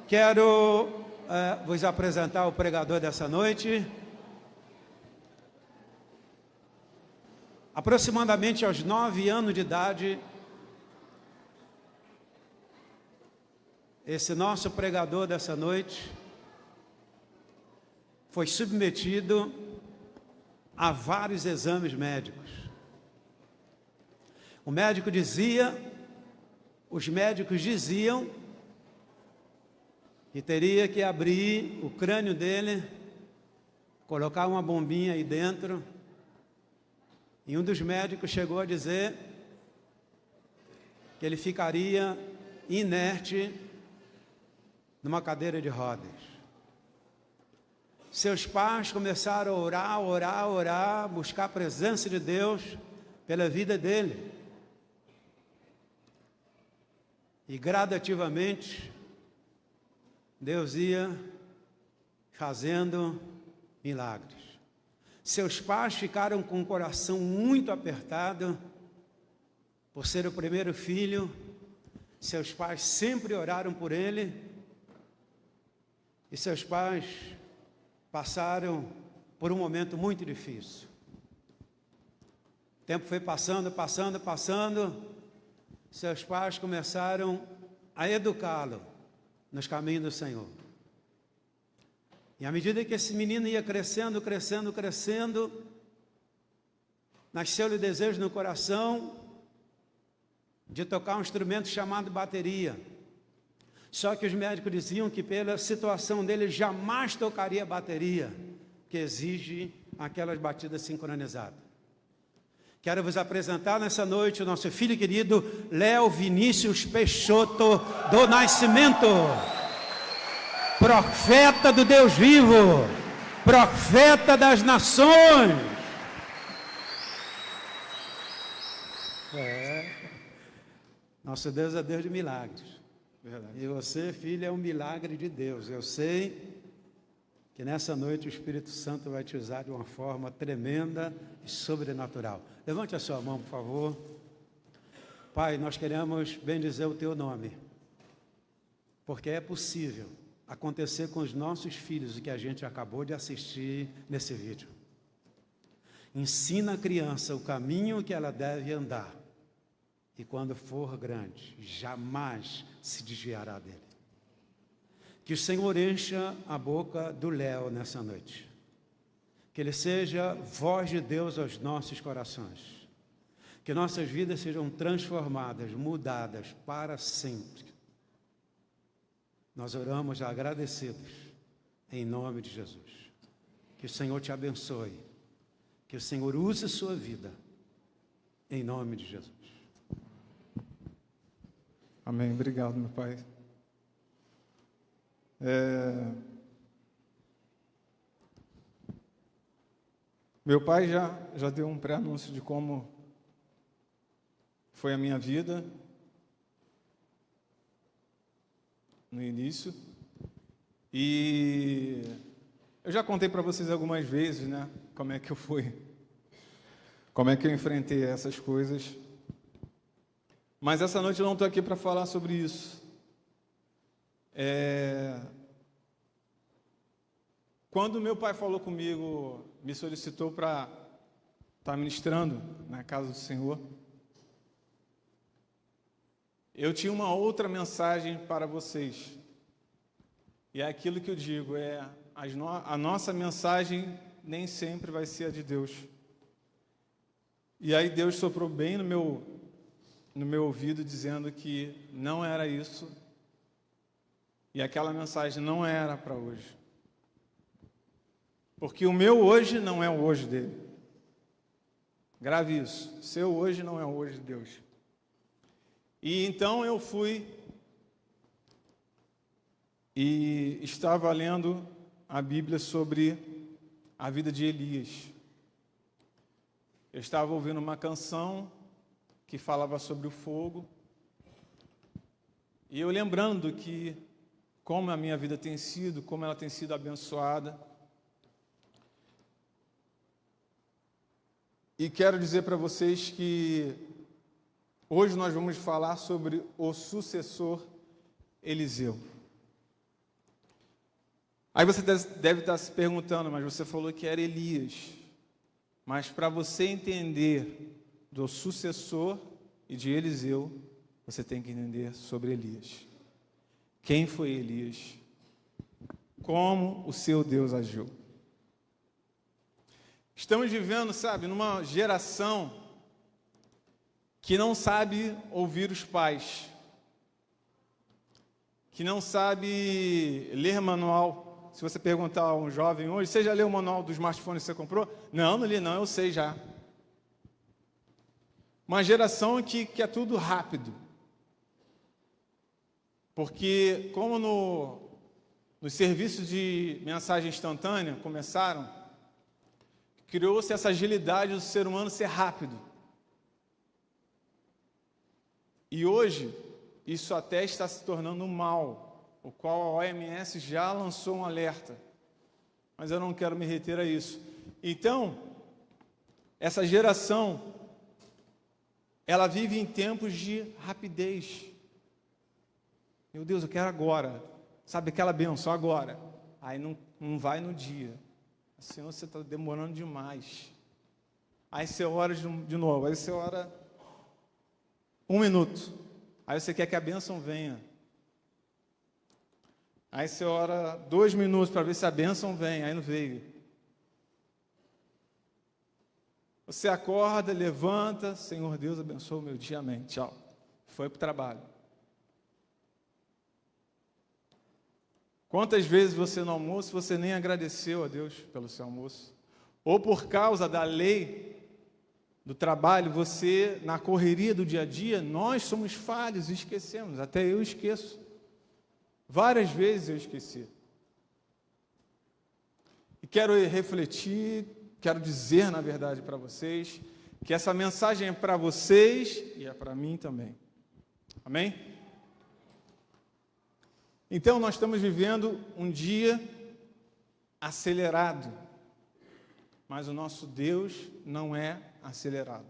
Quero vos apresentar o pregador dessa noite. Aproximadamente aos 9 anos de idade, esse nosso pregador dessa noite foi submetido a vários exames médicos. Os médicos diziam que teria que abrir o crânio dele, colocar uma bombinha aí dentro, e um dos médicos chegou a dizer que ele ficaria inerte numa cadeira de rodas. Seus pais começaram a orar, buscar a presença de Deus pela vida dele. E gradativamente, Deus ia fazendo milagres. Seus pais ficaram com o coração muito apertado, por ser o primeiro filho. Seus pais sempre oraram por ele, e seus pais passaram por um momento muito difícil. O tempo foi passando, seus pais começaram a educá-lo nos caminhos do Senhor. E à medida que esse menino ia crescendo, nasceu-lhe o desejo no coração de tocar um instrumento chamado bateria. Só que os médicos diziam que pela situação dele jamais tocaria bateria, que exige aquelas batidas sincronizadas. Quero vos apresentar nessa noite o nosso filho querido, Léo Vinícius Peixoto do Nascimento. Profeta do Deus vivo, profeta das nações. Nosso Deus é Deus de milagres. Verdade. E você, filho, é um milagre de Deus. Eu sei que nessa noite o Espírito Santo vai te usar de uma forma tremenda e sobrenatural. Levante a sua mão, por favor. Pai, nós queremos bendizer o teu nome, porque é possível acontecer com os nossos filhos o que a gente acabou de assistir nesse vídeo. Ensina a criança o caminho que ela deve andar, e quando for grande, jamais se desviará dele. Que o Senhor encha a boca do Léo nessa noite. Que ele seja voz de Deus aos nossos corações. Que nossas vidas sejam transformadas, mudadas para sempre. Nós oramos agradecidos em nome de Jesus. Que o Senhor te abençoe. Que o Senhor use a sua vida em nome de Jesus. Amém. Obrigado, meu Pai. Meu pai já deu um pré-anúncio de como foi a minha vida no início, e eu já contei para vocês algumas vezes, né, como é que eu enfrentei essas coisas, mas essa noite eu não estou aqui para falar sobre isso. Quando meu pai falou comigo, me solicitou para estar ministrando na casa do Senhor, eu tinha uma outra mensagem para vocês. E é aquilo que eu digo, a nossa mensagem nem sempre vai ser a de Deus. E aí Deus soprou bem no meu ouvido, dizendo que não era isso, e aquela mensagem não era para hoje. Porque o meu hoje não é o hoje dele. Grave isso. Seu hoje não é o hoje de Deus. E então eu fui e estava lendo a Bíblia sobre a vida de Elias. Eu estava ouvindo uma canção que falava sobre o fogo. E eu lembrando que como a minha vida tem sido, como ela tem sido abençoada. E quero dizer para vocês que hoje nós vamos falar sobre o sucessor Eliseu. Aí você deve estar se perguntando, mas você falou que era Elias. Mas para você entender do sucessor e de Eliseu, você tem que entender sobre Elias. Quem foi Elias? Como o seu Deus agiu? Estamos vivendo, sabe, numa geração que não sabe ouvir os pais, que não sabe ler manual. Se você perguntar a um jovem hoje, você já leu o manual do smartphone que você comprou? Não, não li não, eu sei já. Uma geração que quer tudo rápido. Porque como nos serviços de mensagem instantânea começaram, criou-se essa agilidade do ser humano ser rápido. E hoje, isso até está se tornando um mal, o qual a OMS já lançou um alerta. Mas eu não quero me reter a isso. Então, essa geração, ela vive em tempos de rapidez. Meu Deus, eu quero agora. Sabe aquela bênção, agora. Aí não vai no dia. Senhor, você está demorando demais. Aí você ora de novo. Aí você ora 1 minuto. Aí você quer que a bênção venha. Aí você ora 2 minutos para ver se a bênção vem. Aí não veio. Você acorda, levanta. Senhor Deus, abençoa o meu dia. Amém. Tchau. Foi para o trabalho. Quantas vezes você no almoço, você nem agradeceu a Deus pelo seu almoço? Ou por causa da lei do trabalho, você, na correria do dia a dia, nós somos falhos e esquecemos. Até eu esqueço. Várias vezes eu esqueci. E quero refletir, quero dizer, na verdade, para vocês, que essa mensagem é para vocês e é para mim também. Amém? Então, nós estamos vivendo um dia acelerado, mas o nosso Deus não é acelerado.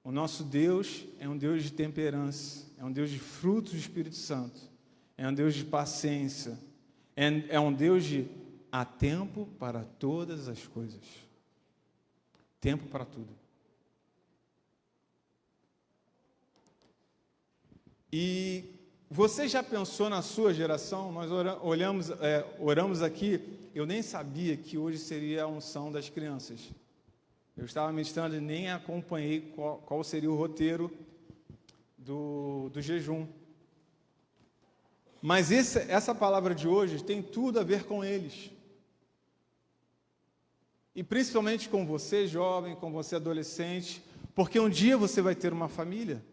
O nosso Deus é um Deus de temperança, é um Deus de frutos do Espírito Santo, é um Deus de paciência, é um Deus de há tempo para todas as coisas. Tempo para tudo. E você já pensou na sua geração? Nós oramos aqui, eu nem sabia que hoje seria a unção das crianças. Eu estava meditando e nem acompanhei qual seria o roteiro do jejum. Mas essa palavra de hoje tem tudo a ver com eles. E principalmente com você, jovem, com você, adolescente, porque um dia você vai ter uma família.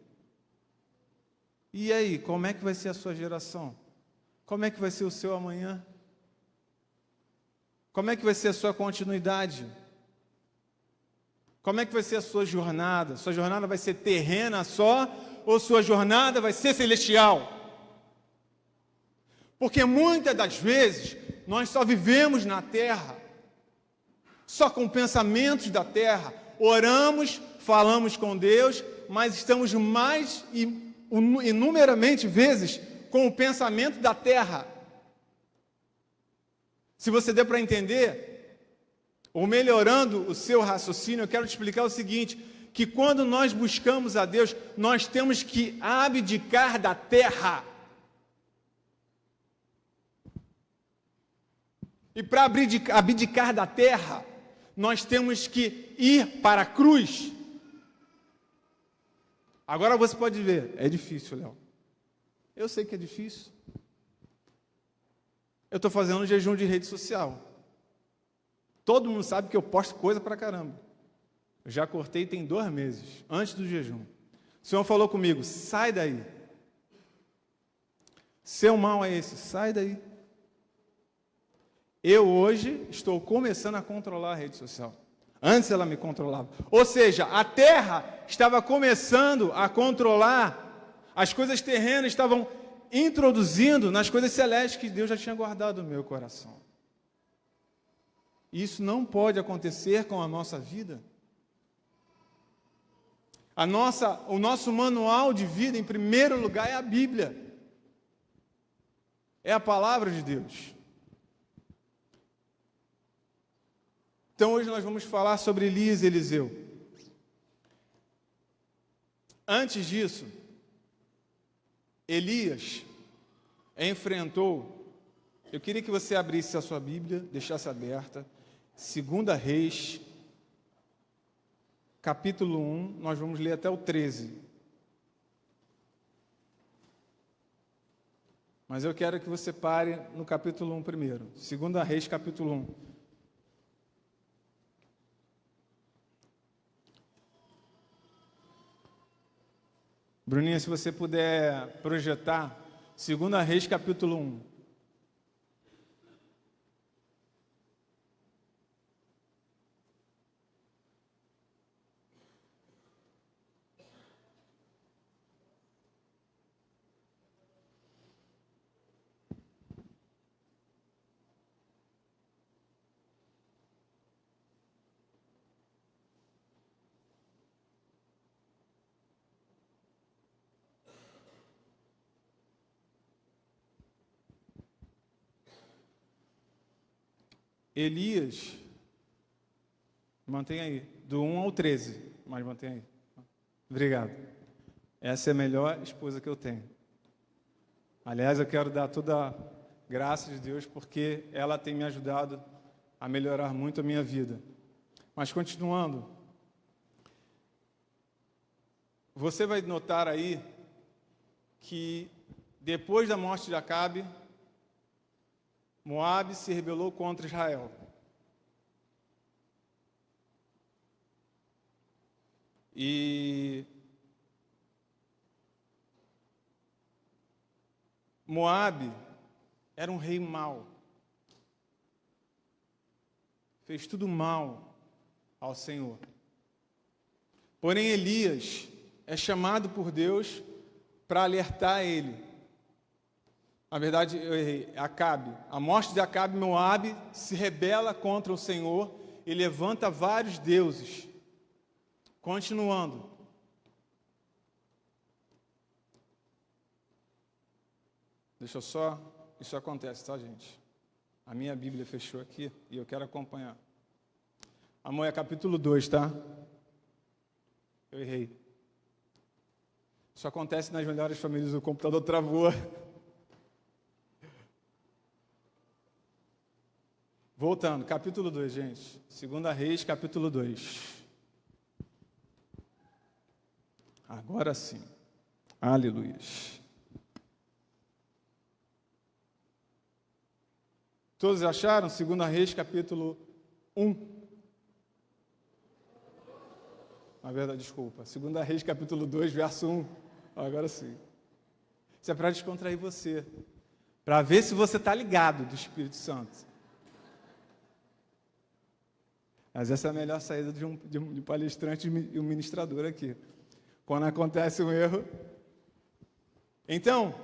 E aí, como é que vai ser a sua geração? Como é que vai ser o seu amanhã? Como é que vai ser a sua continuidade? Como é que vai ser a sua jornada? Sua jornada vai ser terrena só ou sua jornada vai ser celestial? Porque muitas das vezes nós só vivemos na terra, só com pensamentos da terra. Oramos, falamos com Deus, mas estamos mais inumeramente vezes com o pensamento da terra. Se você der para entender, ou melhorando o seu raciocínio, eu quero te explicar o seguinte, que quando nós buscamos a Deus, nós temos que abdicar da terra. E para abdicar da terra, nós temos que ir para a cruz. Agora você pode ver, é difícil, Léo. Eu sei que é difícil. Eu estou fazendo um jejum de rede social. Todo mundo sabe que eu posto coisa pra caramba. Eu já cortei tem 2 meses, antes do jejum. O Senhor falou comigo, sai daí. Seu mal é esse, sai daí. Eu hoje estou começando a controlar a rede social. Antes ela me controlava. Ou seja, a terra estava começando a controlar, as coisas terrenas estavam introduzindo nas coisas celestes que Deus já tinha guardado no meu coração. Isso não pode acontecer com a nossa vida. O nosso manual de vida, em primeiro lugar, é a Bíblia. é a palavra de Deus. Então hoje nós vamos falar sobre Elias e Eliseu. Antes disso, Elias enfrentou, eu queria que você abrisse a sua Bíblia, deixasse aberta, 2 Reis, capítulo 1, nós vamos ler até o 13. Mas eu quero que você pare no capítulo 1 primeiro. 2 Reis, capítulo 1. Bruninha, se você puder projetar 2 Reis, capítulo 1. Elias, mantém aí, do 1 ao 13, mas mantém aí. Obrigado. Essa é a melhor esposa que eu tenho. Aliás, eu quero dar toda a graça de Deus, porque ela tem me ajudado a melhorar muito a minha vida. Mas continuando, você vai notar aí que depois da morte de Acabe, Moabe se rebelou contra Israel. E Moabe era um rei mau. Fez tudo mal ao Senhor. Porém, Elias é chamado por Deus para alertar ele. Na verdade, eu errei, Acabe. A morte de Acabe, Moabe se rebela contra o Senhor e levanta vários deuses. Continuando. Deixa eu só... Isso acontece, tá, gente? A minha Bíblia fechou aqui e eu quero acompanhar. Amor, é capítulo 2, tá? Eu errei. Isso acontece nas melhores famílias, o computador travou. Voltando, capítulo 2, gente. 2 Reis, capítulo 2. Agora sim. Aleluia. Todos acharam? 2 Reis, capítulo 1. Na verdade, desculpa. 2 Reis, capítulo 2, verso 1. Agora sim. Isso é para descontrair você. Para ver se você está ligado do Espírito Santo. Mas essa é a melhor saída de um palestrante e um ministrador aqui. Quando acontece um erro. Então,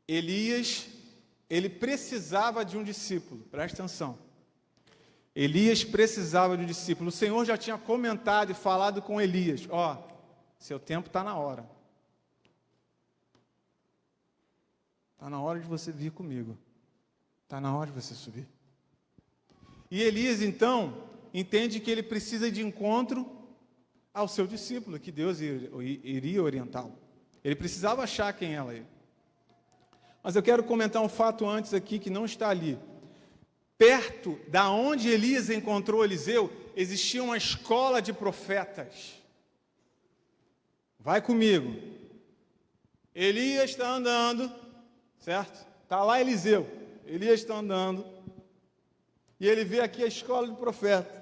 Elias, ele precisava de um discípulo. Presta atenção. Elias precisava de um discípulo. O Senhor já tinha comentado e falado com Elias. Ó, seu tempo está na hora. Está na hora de você vir comigo. Está na hora de você subir. E Elias, então, entende que ele precisa de encontro ao seu discípulo, que Deus iria orientá-lo. Ele precisava achar quem era ele. Mas eu quero comentar um fato antes aqui, que não está ali. Perto da onde Elias encontrou Eliseu, existia uma escola de profetas. Vai comigo. Elias está andando, certo? Está lá Eliseu. Elias está andando. E ele vê aqui a escola de profeta.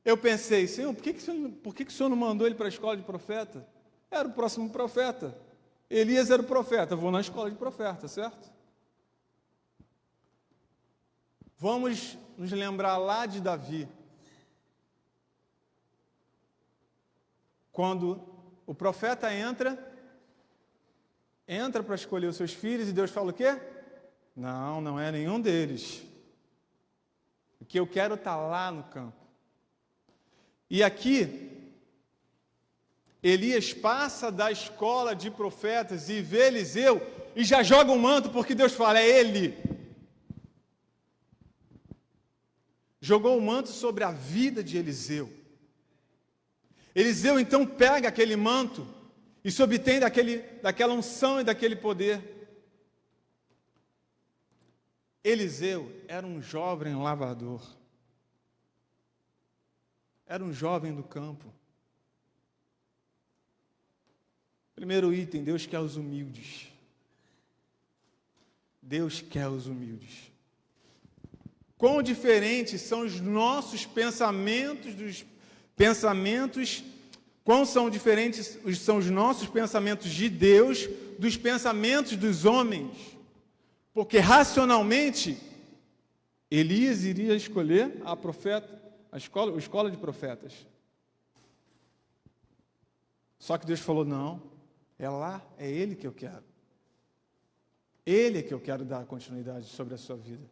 Eu pensei, Senhor, por que o Senhor não mandou ele para a escola de profeta? Era o próximo profeta. Elias era o profeta, eu vou na escola de profeta, certo? Vamos nos lembrar lá de Davi. Quando o profeta entra para escolher os seus filhos e Deus fala o quê? Não é nenhum deles. Porque eu quero estar lá no campo. E aqui, Elias passa da escola de profetas e vê Eliseu e já joga o manto, porque Deus fala, é ele. Jogou o manto sobre a vida de Eliseu. Eliseu então pega aquele manto e se obtém daquela unção e daquele poder. Eliseu era um jovem lavrador. Era um jovem do campo. Primeiro item, Deus quer os humildes. Deus quer os humildes. Quão diferentes são os nossos pensamentos dos pensamentos, quão são diferentes são os nossos pensamentos de Deus dos pensamentos dos homens. Porque racionalmente, Elias iria escolher a escola de profetas. Só que Deus falou, não, é ele que eu quero. Ele é que eu quero dar continuidade sobre a sua vida.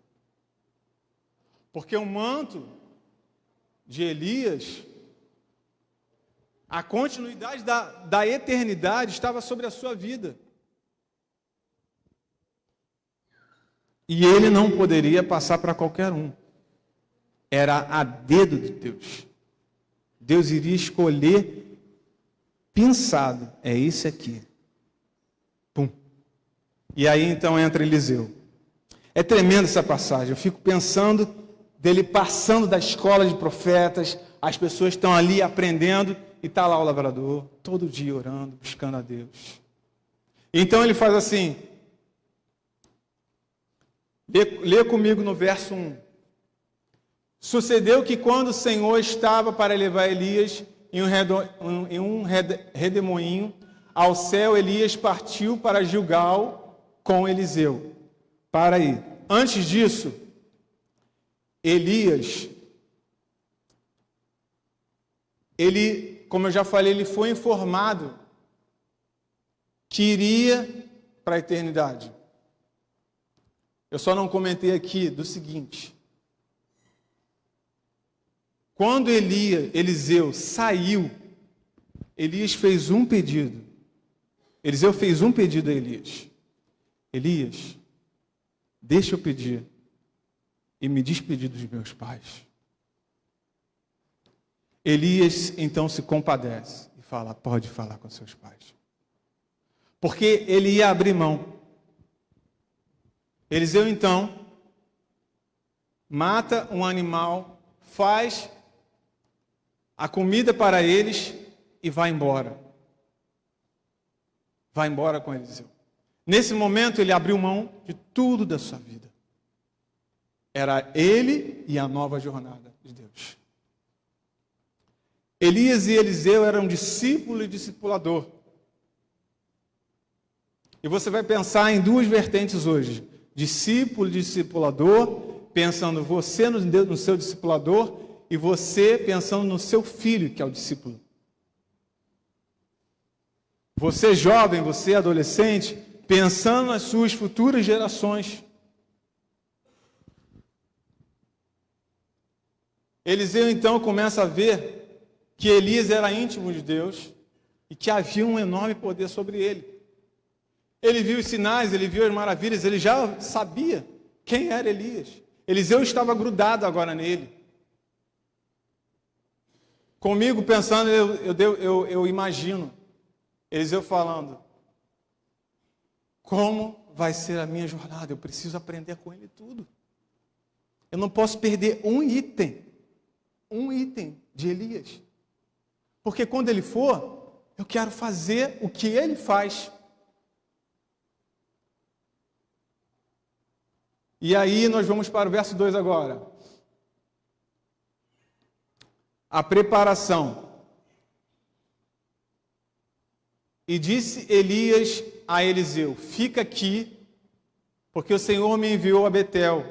Porque o manto de Elias, a continuidade da eternidade estava sobre a sua vida. E ele não poderia passar para qualquer um. Era a dedo de Deus. Deus iria escolher pensado. É esse aqui. Pum. E aí então entra Eliseu. É tremenda essa passagem. Eu fico pensando dele passando da escola de profetas. As pessoas estão ali aprendendo. E está lá o lavrador, todo dia orando, buscando a Deus. Então ele faz assim. Lê comigo no verso 1. Sucedeu que quando o Senhor estava para levar Elias em um redemoinho ao céu, Elias partiu para Gilgal com Eliseu. Para aí. Antes disso, Elias, como eu já falei, ele foi informado que iria para a eternidade. Eu só não comentei aqui do seguinte. Quando Eliseu saiu, Elias fez um pedido. Eliseu fez um pedido a Elias. Elias, deixa eu pedir e me despedir dos meus pais. Elias então se compadece e fala, pode falar com seus pais. Porque ele ia abrir mão. Eliseu então mata um animal, faz a comida para eles e vai embora. Vai embora com Eliseu. Nesse momento ele abriu mão de tudo da sua vida. Era ele e a nova jornada de Deus. Elias e Eliseu eram discípulo e discipulador. E você vai pensar em duas vertentes hoje. Discípulo e discipulador, pensando você no seu discipulador e você pensando no seu filho, que é o discípulo. Você jovem, você adolescente, pensando nas suas futuras gerações. Eliseu então começa a ver que Elias era íntimo de Deus e que havia um enorme poder sobre ele. Ele viu os sinais, ele viu as maravilhas, ele já sabia quem era Elias. Eliseu estava grudado agora nele. Comigo pensando, eu imagino Eliseu falando, como vai ser a minha jornada? Eu preciso aprender com ele tudo. Eu não posso perder um item de Elias. Porque quando ele for, eu quero fazer o que ele faz. E aí nós vamos para o verso 2 agora. A preparação. E disse Elias a Eliseu, fica aqui, porque o Senhor me enviou a Betel.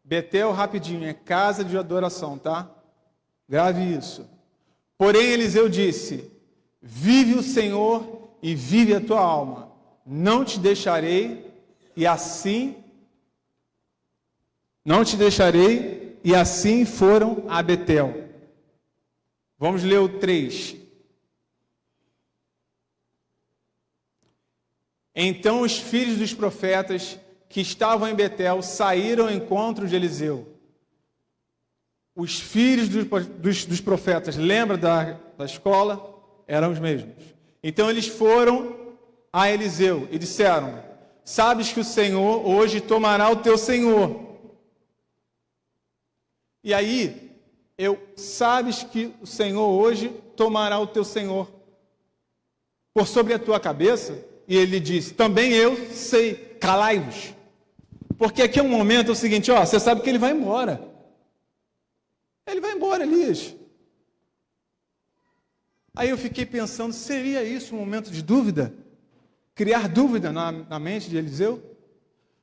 Betel, rapidinho, é casa de adoração, tá? Grave isso. Porém Eliseu disse, vive o Senhor e vive a tua alma. Não te deixarei, e assim foram a Betel. Vamos ler o 3. Então os filhos dos profetas que estavam em Betel saíram ao encontro de Eliseu. Os filhos dos profetas, lembra da escola? Eram os mesmos. Então eles foram a Eliseu e disseram: sabes que o Senhor hoje tomará o teu senhor. E aí, sabes que o Senhor hoje tomará o teu senhor por sobre a tua cabeça? E ele disse: também eu sei, calai-vos. Porque aqui é um momento, é o seguinte, você sabe que ele vai embora. Ele vai embora, Elias. Aí eu fiquei pensando, seria isso um momento de dúvida? Criar dúvida na mente de Eliseu?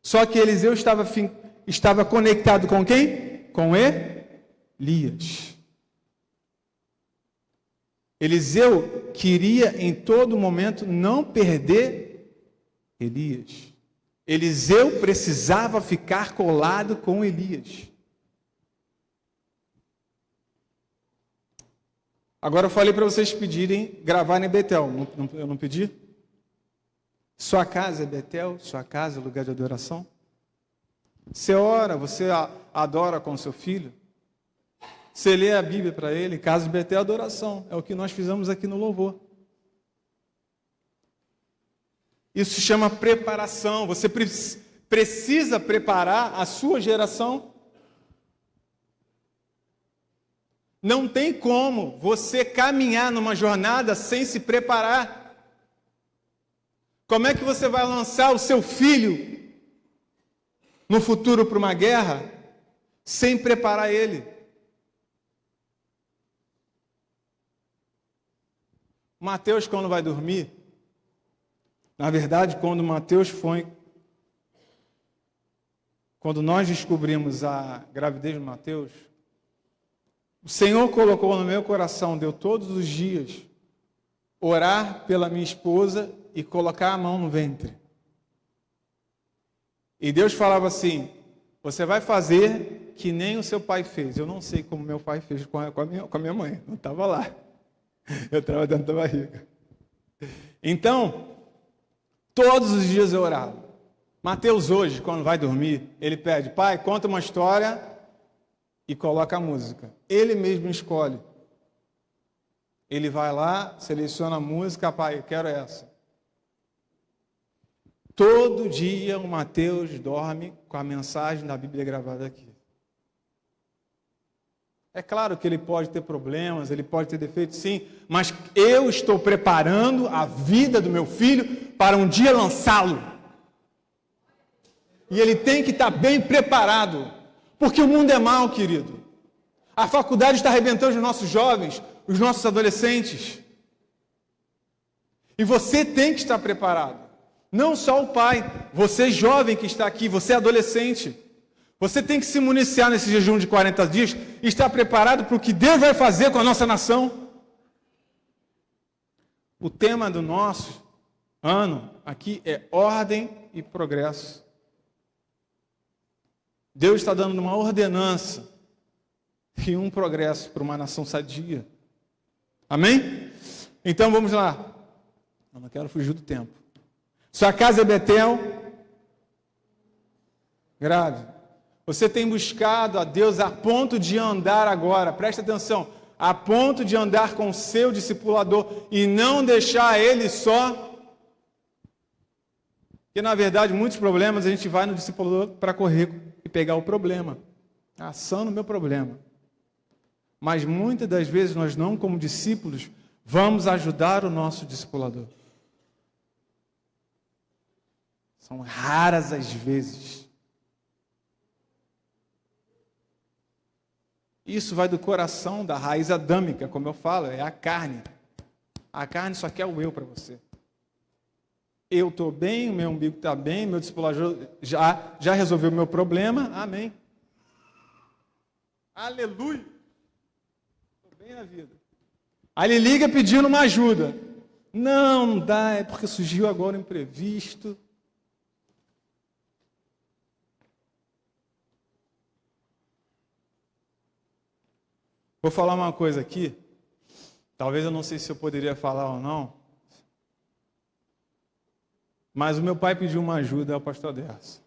Só que Eliseu estava conectado com quem? Com Elias. Eliseu queria em todo momento não perder Elias. Eliseu precisava ficar colado com Elias. Agora eu falei para vocês pedirem, gravar em Betel. Eu não pedi? Sua casa é Betel? Sua casa é lugar de adoração? Você ora, você adora com seu filho? Você lê a Bíblia para ele? Casa de Betel é adoração. É o que nós fizemos aqui no louvor. Isso se chama preparação. Você precisa preparar a sua geração. Não tem como você caminhar numa jornada sem se preparar. Como é que você vai lançar o seu filho no futuro para uma guerra sem preparar ele? Mateus, quando vai dormir, na verdade, quando nós descobrimos a gravidez de Mateus, o Senhor colocou no meu coração, deu todos os dias, orar pela minha esposa e colocar a mão no ventre. E Deus falava assim: você vai fazer que nem o seu pai fez. Eu não sei como meu pai fez com a minha mãe, não estava lá. Eu estava dentro da barriga. Então, todos os dias eu orava. Mateus hoje, quando vai dormir, ele pede: pai, conta uma história e coloca a música. Ele mesmo escolhe. Ele vai lá, seleciona a música: pai, eu quero essa. Todo dia o Mateus dorme com a mensagem da Bíblia gravada aqui. É claro que ele pode ter problemas, ele pode ter defeitos, sim, mas eu estou preparando a vida do meu filho para um dia lançá-lo. E ele tem que estar bem preparado, porque o mundo é mau, querido. A faculdade está arrebentando os nossos jovens, os nossos adolescentes. E você tem que estar preparado. Não só o pai, você jovem que está aqui, você adolescente. Você tem que se municiar nesse jejum de 40 dias e estar preparado para o que Deus vai fazer com a nossa nação. O tema do nosso ano aqui é ordem e progresso. Deus está dando uma ordenança e um progresso para uma nação sadia. Amém? Então vamos lá. Eu não quero fugir do tempo. Sua casa é Betel? Grave. Você tem buscado a Deus a ponto de andar agora, presta atenção, a ponto de andar com o seu discipulador e não deixar ele só. Porque, na verdade, muitos problemas a gente vai no discipulador para correr e pegar o problema. Sano o meu problema. Mas muitas das vezes nós não, como discípulos, vamos ajudar o nosso discipulador. São raras as vezes. Isso vai do coração, da raiz adâmica, como eu falo, é a carne. A carne só quer o eu para você. Eu estou bem, o meu umbigo está bem, meu discipulador já resolveu o meu problema, amém. Aleluia. Estou bem na vida. Aí ele liga pedindo uma ajuda. Não dá, é porque surgiu agora um imprevisto. Vou falar uma coisa aqui, talvez eu não sei se eu poderia falar ou não. Mas o meu pai pediu uma ajuda ao pastor Derso.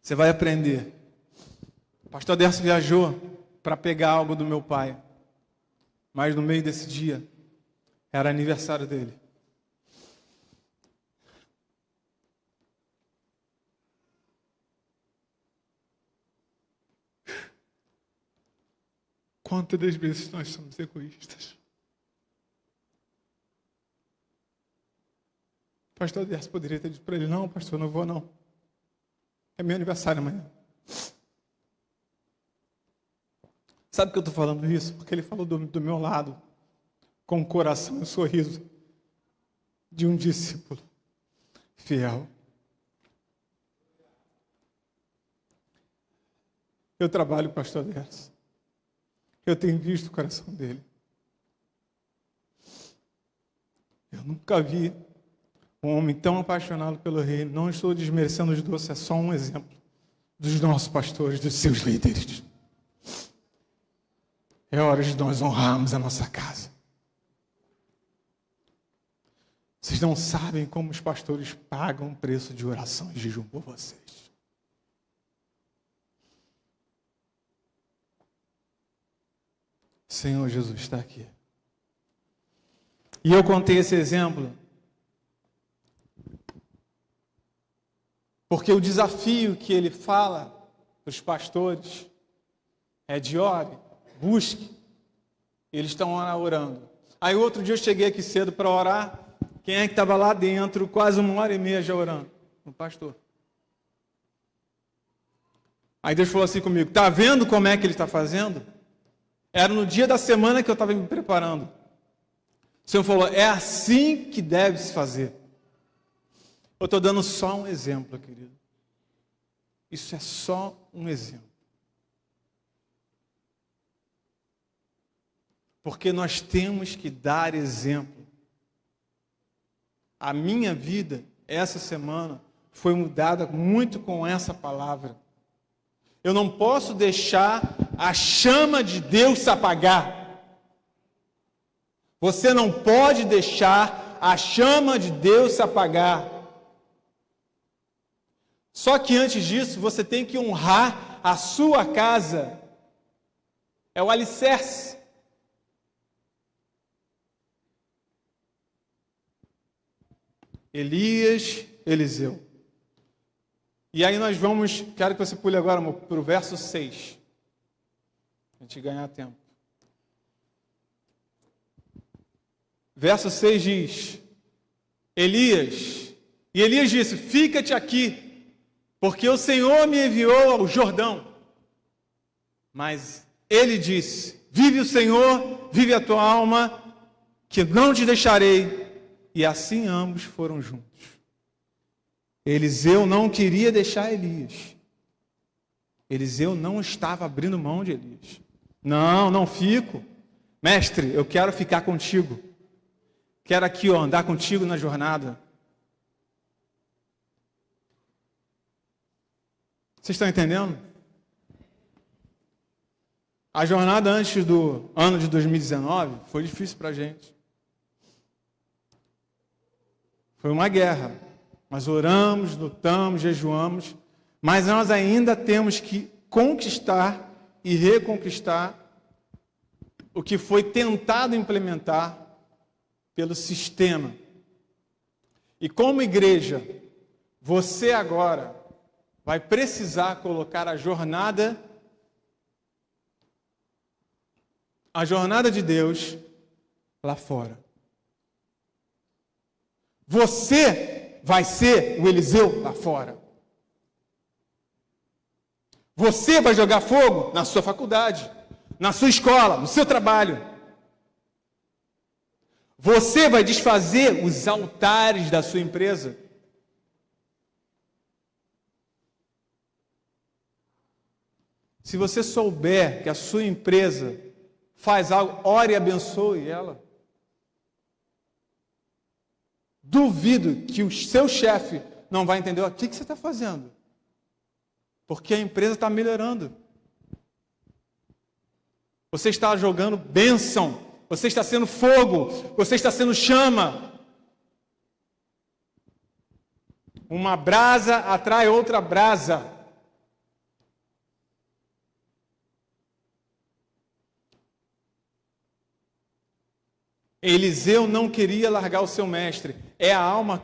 Você vai aprender. O pastor Derso viajou para pegar algo do meu pai. Mas no meio desse dia, era aniversário dele. Quantas das vezes nós somos egoístas? O pastor Derso poderia ter dito para ele: não, pastor, não vou não. É meu aniversário amanhã. Sabe que eu estou falando isso? Porque ele falou do meu lado, com o coração e um sorriso de um discípulo fiel. Eu trabalho com o pastor Derso. Eu tenho visto o coração dele. Eu nunca vi um homem tão apaixonado pelo reino. Não estou desmerecendo os doces, é só um exemplo dos nossos pastores, dos seus líderes. É hora de nós honrarmos a nossa casa. Vocês não sabem como os pastores pagam o preço de oração e jejum por vocês. Senhor Jesus está aqui. E eu contei esse exemplo porque o desafio que ele fala para os pastores é de ore, busque. Eles estão orando. Aí outro dia eu cheguei aqui cedo para orar. Quem é que estava lá dentro, quase 1h30 já orando? O pastor. Aí Deus falou assim comigo: está vendo como é que ele está fazendo? Era no dia da semana que eu estava me preparando. O Senhor falou: é assim que deve se fazer. Eu estou dando só um exemplo, querido. Isso é só um exemplo. Porque nós temos que dar exemplo. A minha vida, essa semana, foi mudada muito com essa palavra. Eu não posso deixar a chama de Deus se apagar. Você não pode deixar a chama de Deus se apagar. Só que antes disso, você tem que honrar a sua casa. É o alicerce. Elias, Eliseu. E aí nós vamos, quero que você pule agora para o verso 6. A gente ganhar tempo. Verso 6 diz: Elias, e Elias disse: fica-te aqui, porque o Senhor me enviou ao Jordão. Mas ele disse: vive o Senhor, vive a tua alma, que não te deixarei. E assim ambos foram juntos. Eliseu não queria deixar Elias. Eliseu não estava abrindo mão de Elias. Não fico. Mestre, eu quero ficar contigo. Quero aqui, andar contigo na jornada. Vocês estão entendendo? A jornada antes do ano de 2019 foi difícil para a gente. Foi uma guerra. Nós oramos, lutamos, jejuamos, mas nós ainda temos que conquistar e reconquistar o que foi tentado implementar pelo sistema. E como igreja, você agora vai precisar colocar a jornada de Deus lá fora. Você vai ser o Eliseu lá fora. Você vai jogar fogo na sua faculdade, na sua escola, no seu trabalho. Você vai desfazer os altares da sua empresa. Se você souber que a sua empresa faz algo, ore e abençoe ela. Duvido que o seu chefe não vai entender o que você está fazendo. Porque a empresa está melhorando. Você está jogando bênção. Você está sendo fogo. Você está sendo chama. Uma brasa atrai outra brasa. Eliseu não queria largar o seu mestre. É a alma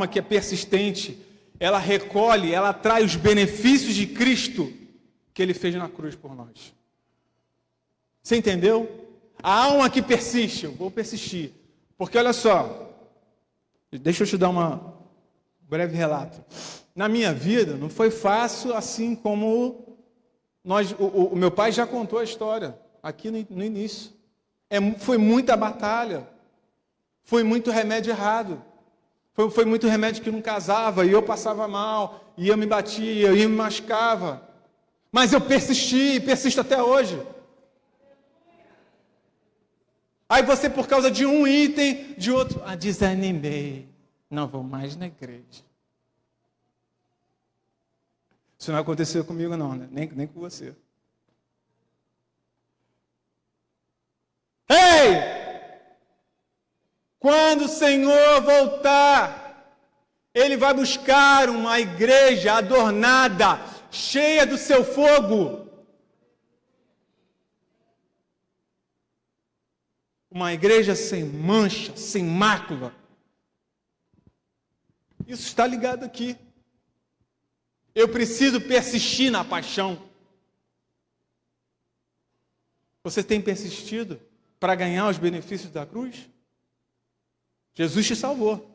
que é persistente. Ela recolhe, ela atrai os benefícios de Cristo que Ele fez na cruz por nós. Você entendeu? A alma que persiste, eu vou persistir. Porque olha só, deixa eu te dar um breve relato. Na minha vida não foi fácil assim como o meu pai já contou a história aqui no início. Foi muita batalha, foi muito remédio errado, foi muito remédio que não casava, e eu passava mal, e eu me batia, e eu me machucava. Mas eu persisti, e persisto até hoje. Aí você, por causa de um item, de outro, desanimei, não vou mais na igreja. Isso não aconteceu comigo não, né? Nem com você. Ei! Quando o Senhor voltar, Ele vai buscar uma igreja adornada, cheia do seu fogo. Uma igreja sem mancha, sem mácula. Isso está ligado aqui. Eu preciso persistir na paixão. Você tem persistido para ganhar os benefícios da cruz? Jesus te salvou.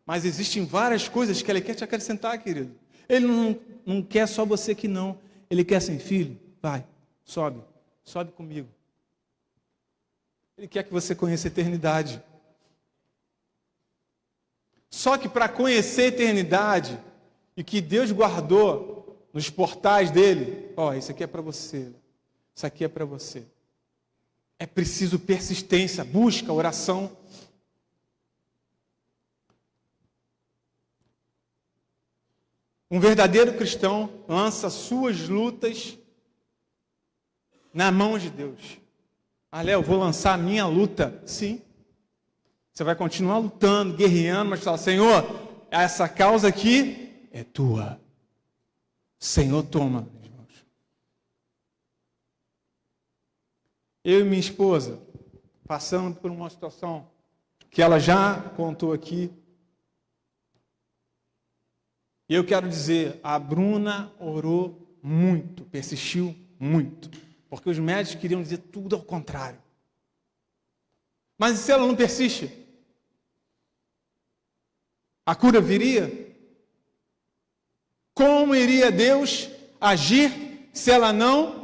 Mas existem várias coisas que Ele quer te acrescentar, querido. Ele não quer só você que não. Ele quer assim, filho, vai, sobe comigo. Ele quer que você conheça a eternidade. Só que para conhecer a eternidade, e que Deus guardou nos portais dele, isso aqui é para você, isso aqui é para você. É preciso persistência, busca, oração. Um verdadeiro cristão lança suas lutas na mão de Deus. Léo, vou lançar a minha luta. Sim. Você vai continuar lutando, guerreando, mas fala, Senhor, essa causa aqui é tua. Senhor, toma. Eu e minha esposa, passando por uma situação que ela já contou aqui. E eu quero dizer, a Bruna orou muito, persistiu muito. Porque os médicos queriam dizer tudo ao contrário. Mas e se ela não persiste? A cura viria? Como iria Deus agir se ela não?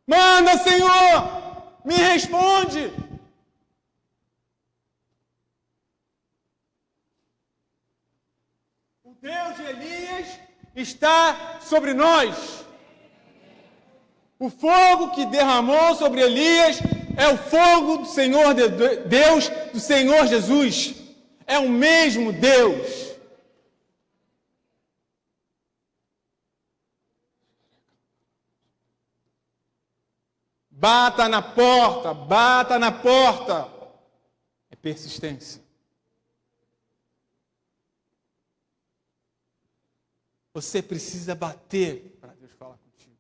Manda, Senhor! Me responde! O Deus de Elias está sobre nós. O fogo que derramou sobre Elias é o fogo do Senhor Deus, do Senhor Jesus. É o mesmo Deus. Bata na porta, bata na porta. É persistência. Você precisa bater para Deus falar contigo.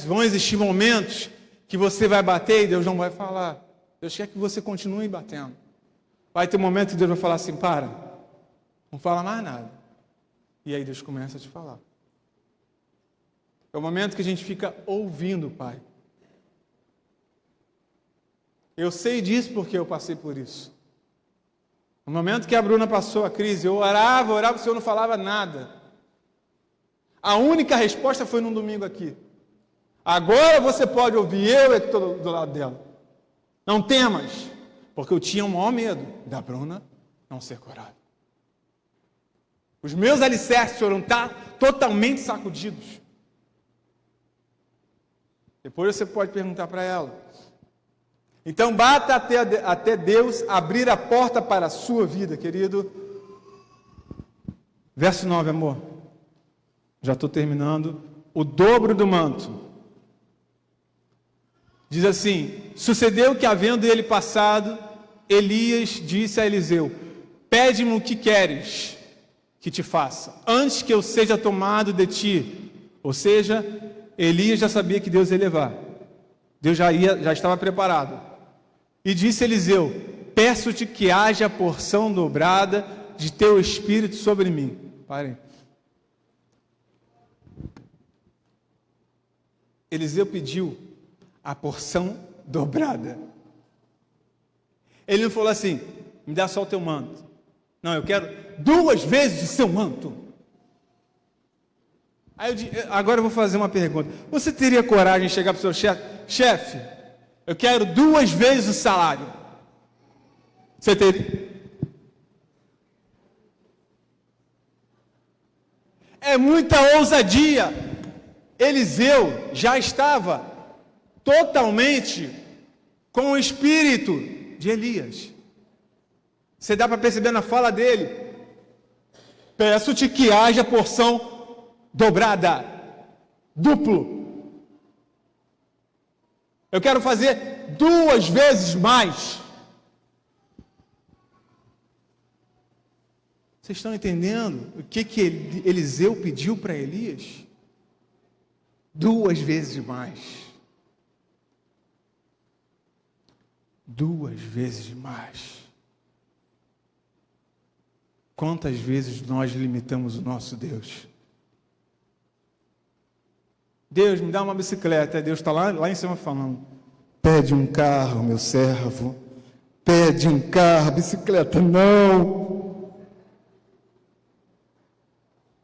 Vão existir momentos que você vai bater e Deus não vai falar. Deus quer que você continue batendo. Vai ter um momento que Deus vai falar assim, para, não fala mais nada. E aí Deus começa a te falar. É o momento que a gente fica ouvindo o Pai. Eu sei disso porque eu passei por isso. No momento que a Bruna passou a crise, eu orava, o Senhor não falava nada. A única resposta foi num domingo aqui. Agora você pode ouvir, eu estou do lado dela. Não temas, porque eu tinha o maior medo da Bruna não ser curada. Os meus alicerces foram totalmente sacudidos. Depois você pode perguntar para ela. Então bata até Deus abrir a porta para a sua vida, querido. Verso 9, amor. Já estou terminando. O dobro do manto. Diz assim: sucedeu que, havendo ele passado, Elias disse a Eliseu: pede-me o que queres que te faça, antes que eu seja tomado de ti. Ou seja, Elias já sabia que Deus ia levar. Deus já estava preparado. E disse Eliseu: peço-te que haja porção dobrada de teu espírito sobre mim. Parem. Eliseu pediu a porção dobrada. Ele não falou assim: me dá só o teu manto. Não, eu quero 2 vezes o seu manto. Aí agora eu vou fazer uma pergunta. Você teria coragem de chegar para o seu chefe: chefe, eu quero 2 vezes o salário? Você teria? É muita ousadia. Eliseu já estava totalmente com o espírito de Elias. Você dá para perceber na fala dele: peço-te que haja porção dobrada, duplo. Eu quero fazer 2 vezes mais. Vocês estão entendendo o que Eliseu pediu para Elias? 2 vezes mais. 2 vezes mais. Quantas vezes nós limitamos o nosso Deus? Deus, me dá uma bicicleta. Deus está lá em cima falando: pede um carro, meu servo. Pede um carro, bicicleta não.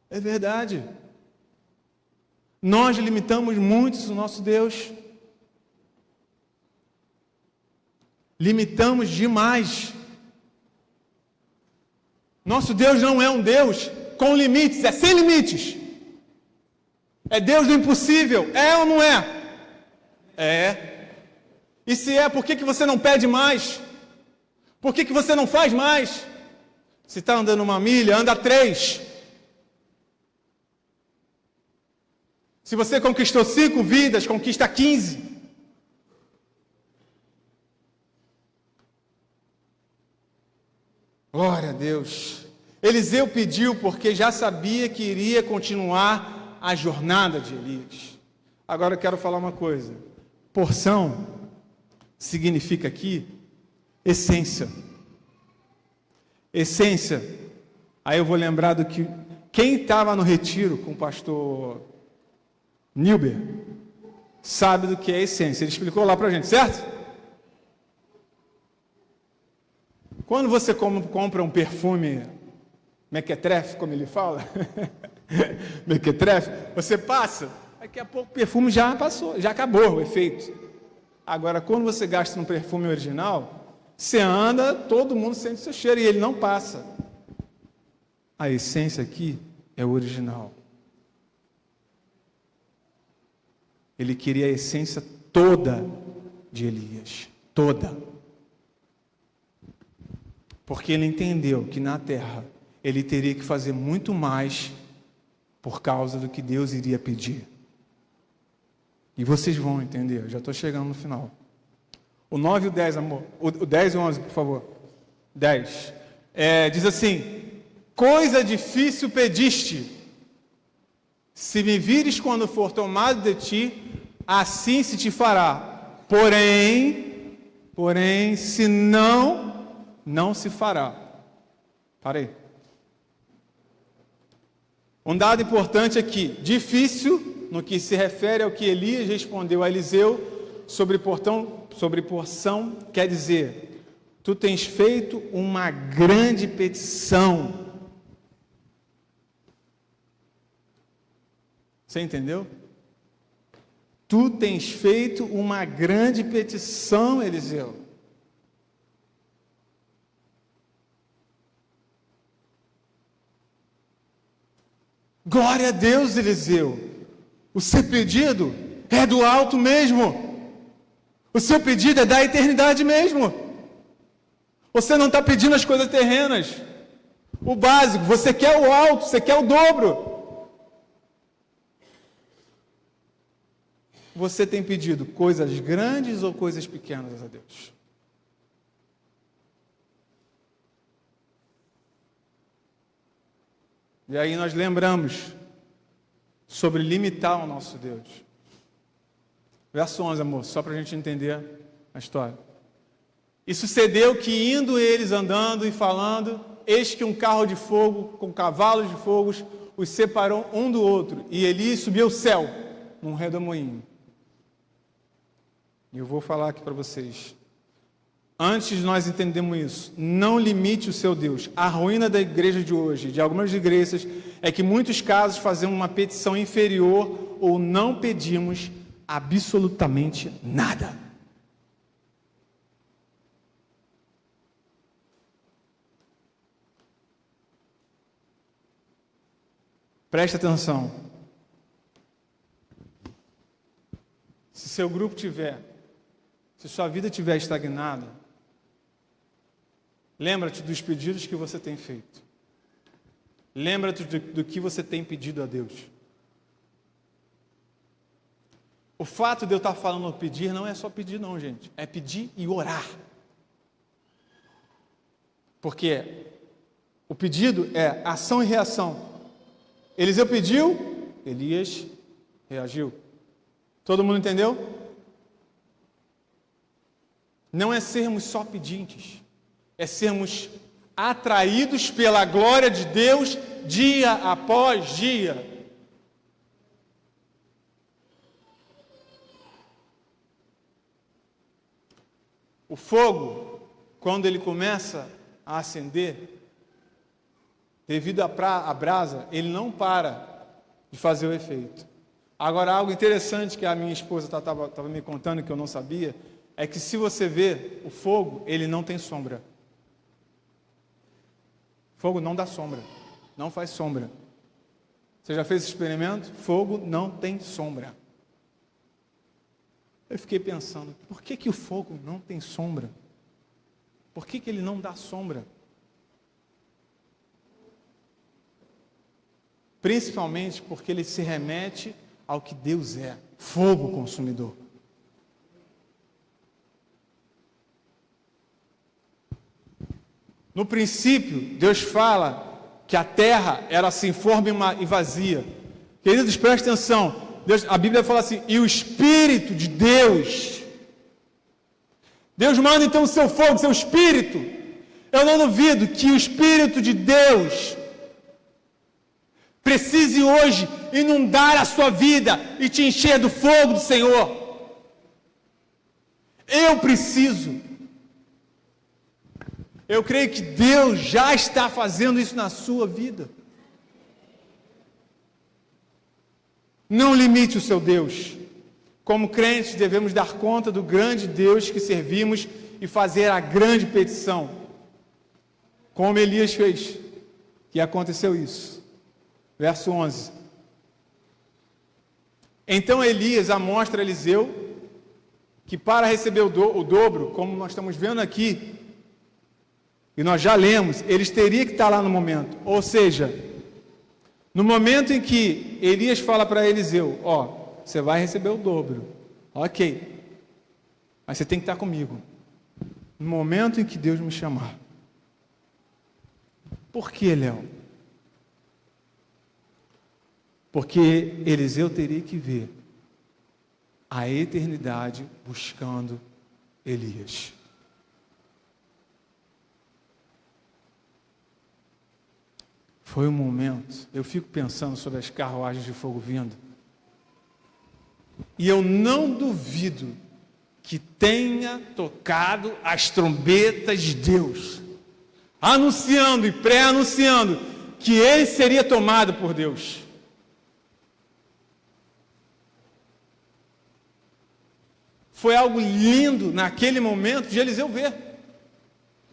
É verdade. Nós limitamos muito o nosso Deus. Limitamos demais. Nosso Deus não é um Deus com limites, é sem limites. É Deus do impossível, é ou não é? É. E se é, por que você não pede mais? Por que você não faz mais? Se está andando 1 milha, anda 3. Se você conquistou 5 vidas, conquista 15. Glória a Deus. Eliseu pediu porque já sabia que iria continuar a jornada de Elias. Agora eu quero falar uma coisa. Porção significa aqui essência. Essência. Aí eu vou lembrar do que quem estava no retiro com o pastor Nilber sabe do que é essência. Ele explicou lá para a gente, certo? Quando você compra um perfume mequetrefe, como ele fala, mequetrefe, você passa, daqui a pouco o perfume já passou, já acabou o efeito. Agora, quando você gasta um perfume original, você anda, todo mundo sente seu cheiro e ele não passa. A essência aqui é o original. Ele queria a essência toda de Elias, toda. Porque ele entendeu que na terra ele teria que fazer muito mais por causa do que Deus iria pedir. E vocês vão entender, eu já estou chegando no final. O 9 e o 10, amor. O 10 e o 11, por favor. 10. Diz assim: coisa difícil pediste. Se me vires quando for tomado de ti, assim se te fará. Porém, se não se fará. Parei. Um dado importante aqui. Difícil, no que se refere ao que Elias respondeu a Eliseu sobre porção, quer dizer, tu tens feito uma grande petição. Você entendeu? Tu tens feito uma grande petição, Eliseu. Glória a Deus, Eliseu. O seu pedido é do alto mesmo. O seu pedido é da eternidade mesmo. Você não está pedindo as coisas terrenas. O básico, você quer o alto, você quer o dobro. Você tem pedido coisas grandes ou coisas pequenas a Deus? E aí nós lembramos sobre limitar o nosso Deus. Verso 11, amor, só para a gente entender a história. E sucedeu que, indo eles andando e falando, eis que um carro de fogo, com cavalos de fogo, os separou um do outro. E Elias subiu ao céu, num redemoinho. E eu vou falar aqui para vocês. Antes de nós entendermos isso, não limite o seu Deus. A ruína da igreja de hoje, de algumas igrejas, é que em muitos casos fazemos uma petição inferior ou não pedimos absolutamente nada. Preste atenção. Se seu grupo tiver, se sua vida estiver estagnada, lembra-te dos pedidos que você tem feito. Lembra-te do que você tem pedido a Deus. O fato de eu estar falando pedir não é só pedir não, gente. É pedir e orar. Porque o pedido é ação e reação. Eliseu pediu, Elias reagiu. Todo mundo entendeu? Não é sermos só pedintes, é sermos atraídos pela glória de Deus dia após dia. O fogo, quando ele começa a acender, devido à brasa, ele não para de fazer o efeito. Agora, algo interessante que a minha esposa estava me contando, que eu não sabia, é que se você vê o fogo, ele não tem sombra. Fogo não dá sombra, não faz sombra. Você já fez esse experimento? Fogo não tem sombra. Eu fiquei pensando, por que o fogo não tem sombra? Por que ele não dá sombra? Principalmente porque ele se remete ao que Deus é, fogo consumidor. No princípio, Deus fala que a terra era sem forma e vazia. Queridos, prestem atenção. A Bíblia fala assim, e o Espírito de Deus. Deus manda então o seu fogo, o seu Espírito. Eu não duvido que o Espírito de Deus precise hoje inundar a sua vida e te encher do fogo do Senhor. Eu preciso. Eu creio que Deus já está fazendo isso na sua vida. Não limite o seu Deus. Como crentes, devemos dar conta do grande Deus que servimos e fazer a grande petição. Como Elias fez. E aconteceu isso. Verso 11. Então Elias amostra a Eliseu que para receber o dobro, como nós estamos vendo aqui, e nós já lemos, eles teriam que estar lá no momento. Ou seja, no momento em que Elias fala para Eliseu, você vai receber o dobro. Ok. Mas você tem que estar comigo. No momento em que Deus me chamar. Por que, Léo? Porque Eliseu teria que ver a eternidade buscando Elias. Foi um momento, eu fico pensando sobre as carruagens de fogo vindo, e eu não duvido que tenha tocado as trombetas de Deus, anunciando e pré-anunciando que ele seria tomado por Deus. Foi algo lindo naquele momento de Eliseu ver,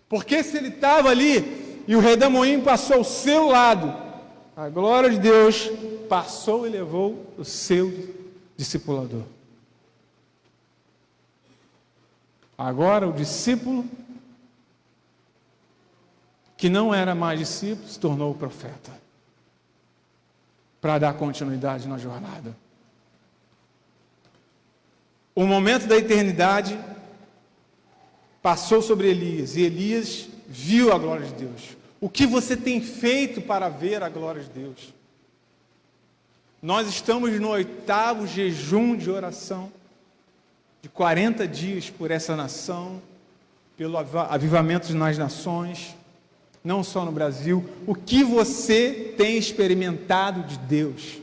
porque se ele estava ali, e o redemoinho passou ao seu lado, A glória de Deus passou e levou o seu discipulador. Agora o discípulo, que não era mais discípulo, se tornou profeta, para dar continuidade na jornada. O momento da eternidade passou sobre Elias, e Elias viu a glória de Deus. O que você tem feito para ver a glória de Deus? Nós estamos no 8º jejum de oração, de 40 dias por essa nação, pelo avivamento nas nações, não só no Brasil. O que você tem experimentado de Deus?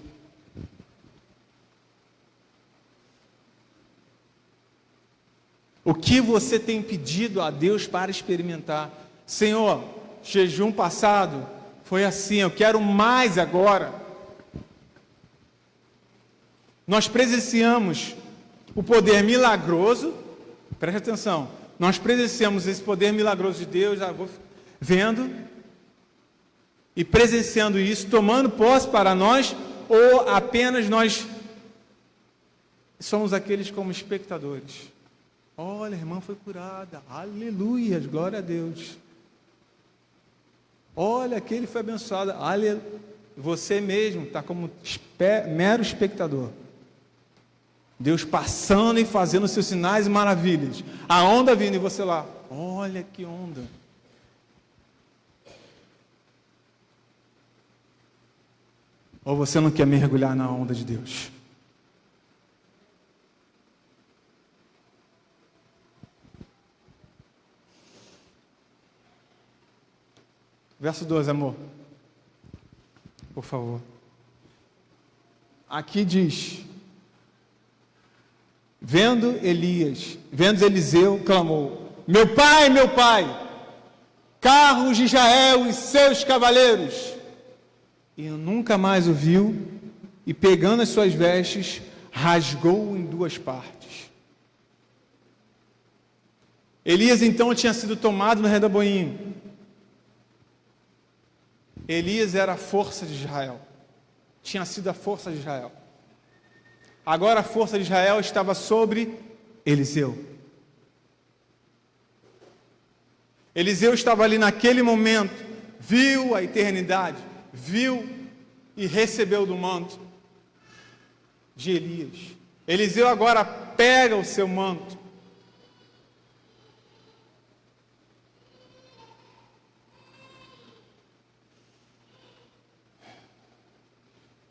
O que você tem pedido a Deus para experimentar? Senhor, jejum passado foi assim, eu quero mais agora. Nós presenciamos o poder milagroso, preste atenção, nós presenciamos esse poder milagroso de Deus, vou vendo e presenciando isso, tomando posse para nós, ou apenas nós somos aqueles como espectadores? Olha, a irmã foi curada, aleluia, glória a Deus. Olha, aquele foi abençoado, aleluia. Você mesmo está como mero espectador. Deus passando e fazendo seus sinais e maravilhas. A onda vindo e você lá, olha que onda. Ou você não quer mergulhar na onda de Deus? Verso 12, amor. Por favor. Aqui diz: vendo Eliseu, clamou: meu pai, carros de Israel e seus cavaleiros. E nunca mais o viu, e pegando as suas vestes, rasgou-o em 2 partes. Elias então tinha sido tomado no redemoinho. Elias era a força de Israel, tinha sido a força de Israel. Agora a força de Israel estava sobre Eliseu. Eliseu estava ali naquele momento, viu a eternidade, viu e recebeu do manto de Elias. Eliseu agora pega o seu manto.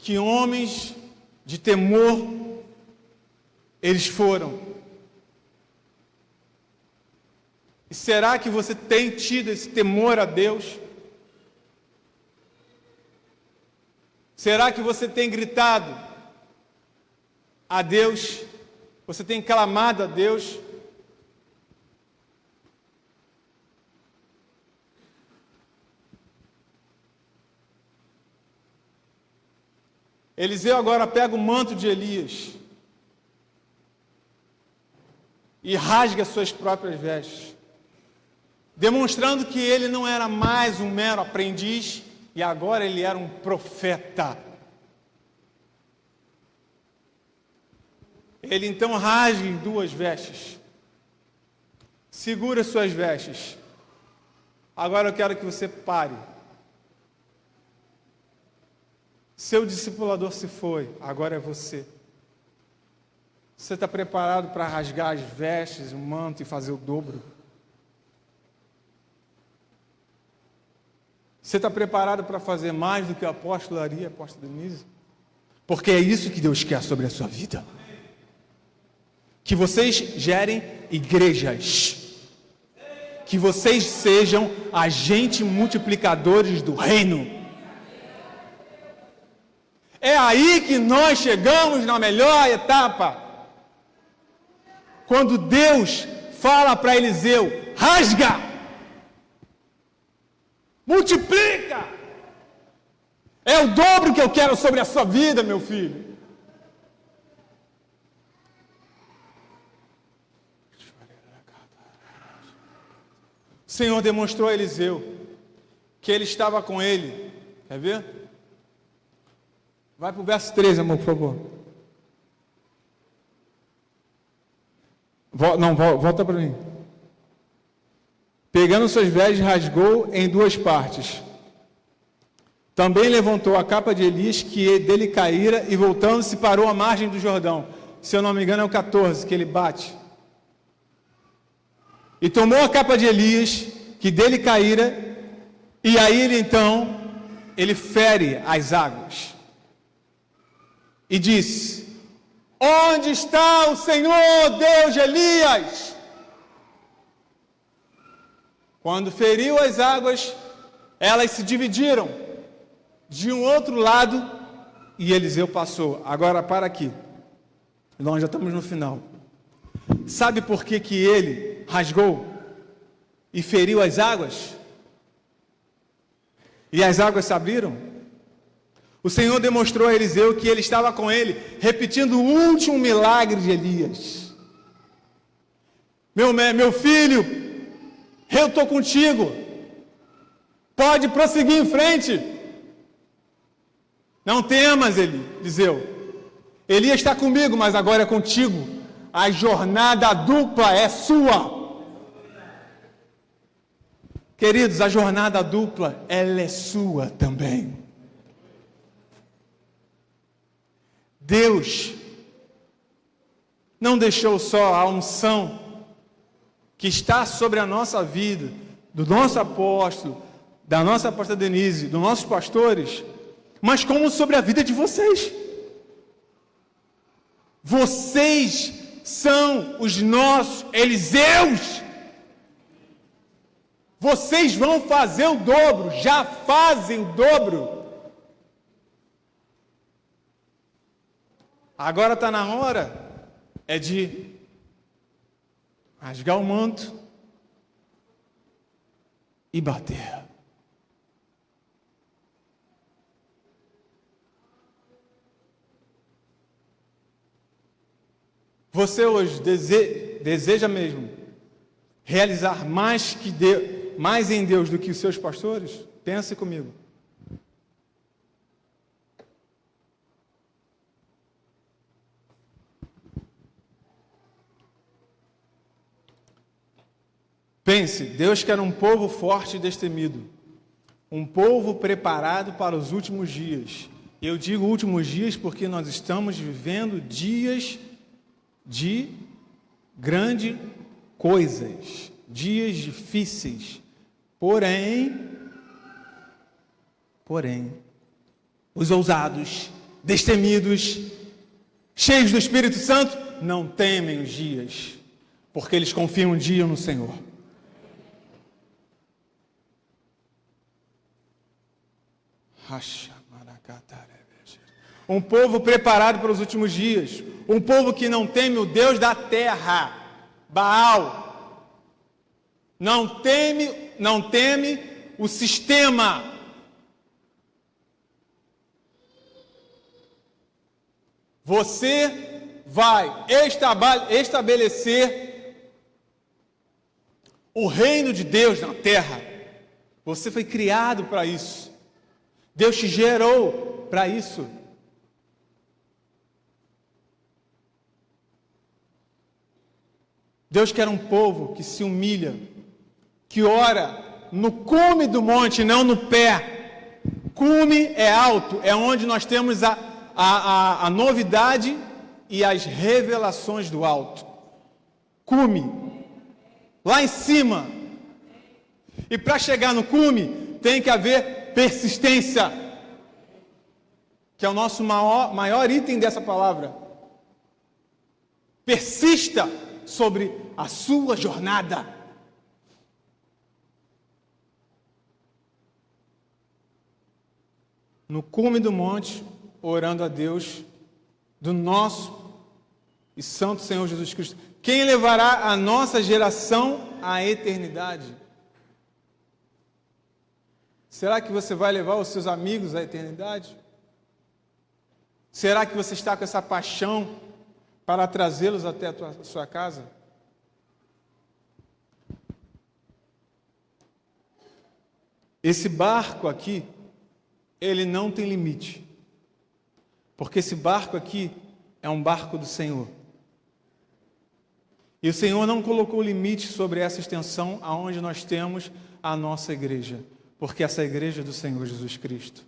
Que homens de temor eles foram. E será que você tem tido esse temor a Deus? Será que você tem gritado a Deus? Você tem clamado a Deus? Eliseu agora pega o manto de Elias e rasga suas próprias vestes, demonstrando que ele não era mais um mero aprendiz, e agora ele era um profeta. Ele então rasga em 2 vestes, segura suas vestes. Agora eu quero que você pare. Seu discipulador se foi, agora é você. Você está preparado para rasgar as vestes, o manto e fazer o dobro? Você está preparado para fazer mais do que o apóstolo Ari, a apóstola Denise? Porque é isso que Deus quer sobre a sua vida. Que vocês gerem igrejas. Que vocês sejam agentes multiplicadores do reino. É aí que nós chegamos na melhor etapa. Quando Deus fala para Eliseu: rasga, multiplica. É o dobro que eu quero sobre a sua vida, meu filho. O Senhor demonstrou a Eliseu que ele estava com ele. Quer ver? Vai para o verso 13, amor, por favor. Volta para mim. Pegando suas vestes, rasgou em duas partes. Também levantou a capa de Elias, que dele caíra, e voltando-se parou à margem do Jordão. Se eu não me engano é o 14, que ele bate. E tomou a capa de Elias, que dele caíra, e aí ele fere as águas. E disse: onde está o Senhor, Deus de Elias? Quando feriu as águas, elas se dividiram de um outro lado e Eliseu passou. Agora para aqui. Nós já estamos no final. Sabe por que ele rasgou e feriu as águas? E as águas se abriram? O Senhor demonstrou a Eliseu que ele estava com ele, repetindo o último milagre de Elias. Meu filho, eu estou contigo. Pode prosseguir em frente. Não temas, Eliseu. Elias está comigo, mas agora é contigo. A jornada dupla é sua. Queridos, a jornada dupla, ela é sua também. Deus não deixou só a unção que está sobre a nossa vida, do nosso apóstolo, da nossa apóstola Denise, dos nossos pastores, mas como sobre a vida de vocês. Vocês são os nossos Eliseus. Vocês vão fazer o dobro, já fazem o dobro. Agora está na hora de rasgar o manto e bater. Você hoje deseja mesmo realizar mais em Deus do que os seus pastores? Pense comigo. Pense, Deus quer um povo forte e destemido, um povo preparado para os últimos dias. Eu digo últimos dias porque nós estamos vivendo dias de grandes coisas, dias difíceis. Porém, os ousados, destemidos, cheios do Espírito Santo, não temem os dias, porque eles confiam um dia no Senhor. Um povo preparado para os últimos dias. Um povo que não teme o Deus da terra, Baal. Não teme o sistema. Você vai estabelecer o reino de Deus na terra. Você foi criado para isso. Deus te gerou para isso. Deus quer um povo que se humilha, que ora no cume do monte, não no pé. Cume é alto, é onde nós temos a novidade e as revelações do alto. Cume, lá em cima. E para chegar no cume, tem que haver persistência, que é o nosso maior item dessa palavra. Persista sobre a sua jornada. No cume do monte, orando a Deus, do nosso e santo Senhor Jesus Cristo. Quem levará a nossa geração à eternidade? Será que você vai levar os seus amigos à eternidade? Será que você está com essa paixão para trazê-los até a sua casa? Esse barco aqui, ele não tem limite. Porque esse barco aqui é um barco do Senhor. E o Senhor não colocou limite sobre essa extensão aonde nós temos a nossa igreja, porque essa igreja é do Senhor Jesus Cristo.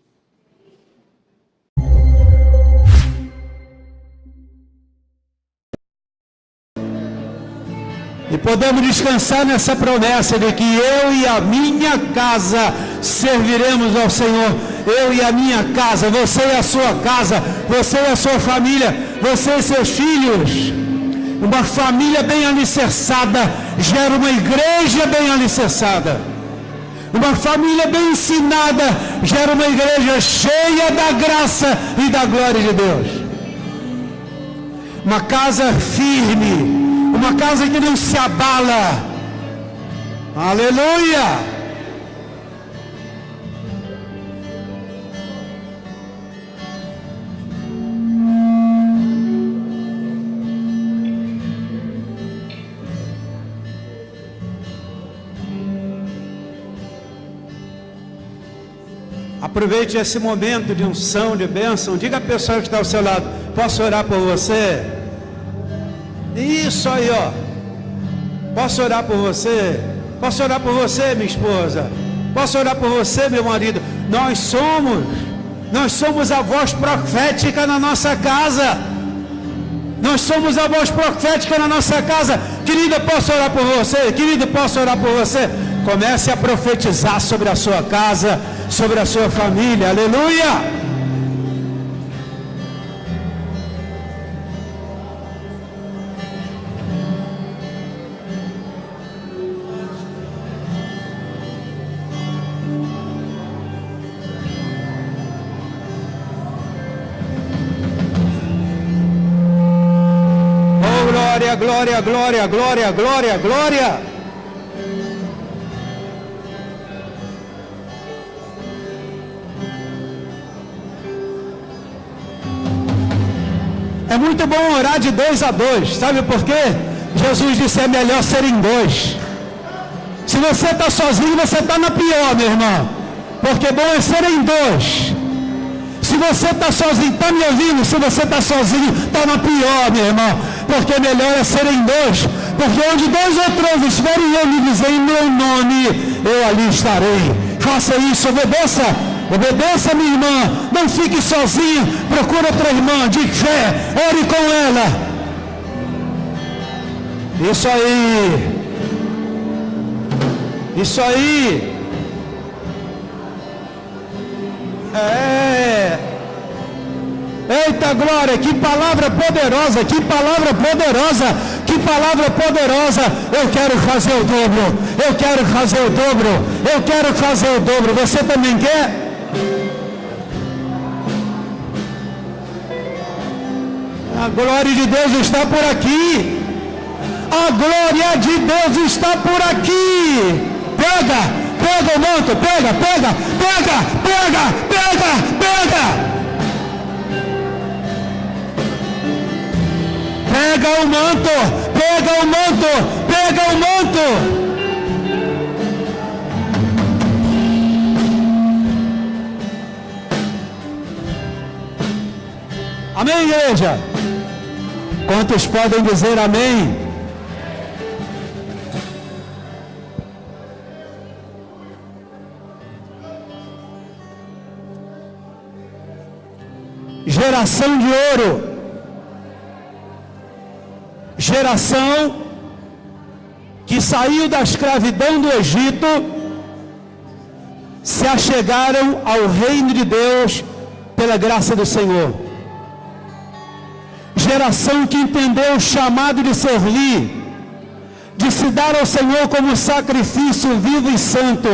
E podemos descansar nessa promessa de que eu e a minha casa serviremos ao Senhor. Eu e a minha casa, você e a sua casa, você e a sua família, você e seus filhos. Uma família bem alicerçada gera uma igreja bem alicerçada. Uma família bem ensinada gera uma igreja cheia da graça e da glória de Deus. Uma casa firme. Uma casa que não se abala. Aleluia! Aproveite esse momento de unção, de bênção. Diga à pessoa que está ao seu lado: posso orar por você? Isso aí, ó. Posso orar por você? Posso orar por você, minha esposa? Posso orar por você, meu marido? Nós somos a voz profética na nossa casa. Nós somos a voz profética na nossa casa. Querida, posso orar por você? Querido, posso orar por você? Comece a profetizar sobre a sua casa, sobre a sua família. Aleluia! Glória, glória, glória, glória, glória. É muito bom orar de 2 a 2. Sabe por quê? Jesus disse: é melhor ser em 2. Se você está sozinho, você está na pior, meu irmão. Porque bom é ser em 2. Se você está sozinho, está me ouvindo? Se você está sozinho, está na pior, meu irmão. Porque melhor é ser em 2. Porque onde 2 ou 3 estiverem reunidos em meu nome, eu ali estarei. Faça isso, obedeça. Obedeça, minha irmã. Não fique sozinho. Procure outra irmã de fé. Ore com ela. Isso aí. Isso aí. Eita glória, que palavra poderosa, que palavra poderosa, que palavra poderosa. Eu quero fazer o dobro, eu quero fazer o dobro, eu quero fazer o dobro. Você também quer? A glória de Deus está por aqui. A glória de Deus está por aqui. Pega o manto, pega. Pega o manto. Amém, igreja? Quantos podem dizer amém? Geração de ouro. Geração que saiu da escravidão do Egito, se achegaram ao reino de Deus pela graça do Senhor. Geração que entendeu o chamado de servir, de se dar ao Senhor como sacrifício vivo e santo,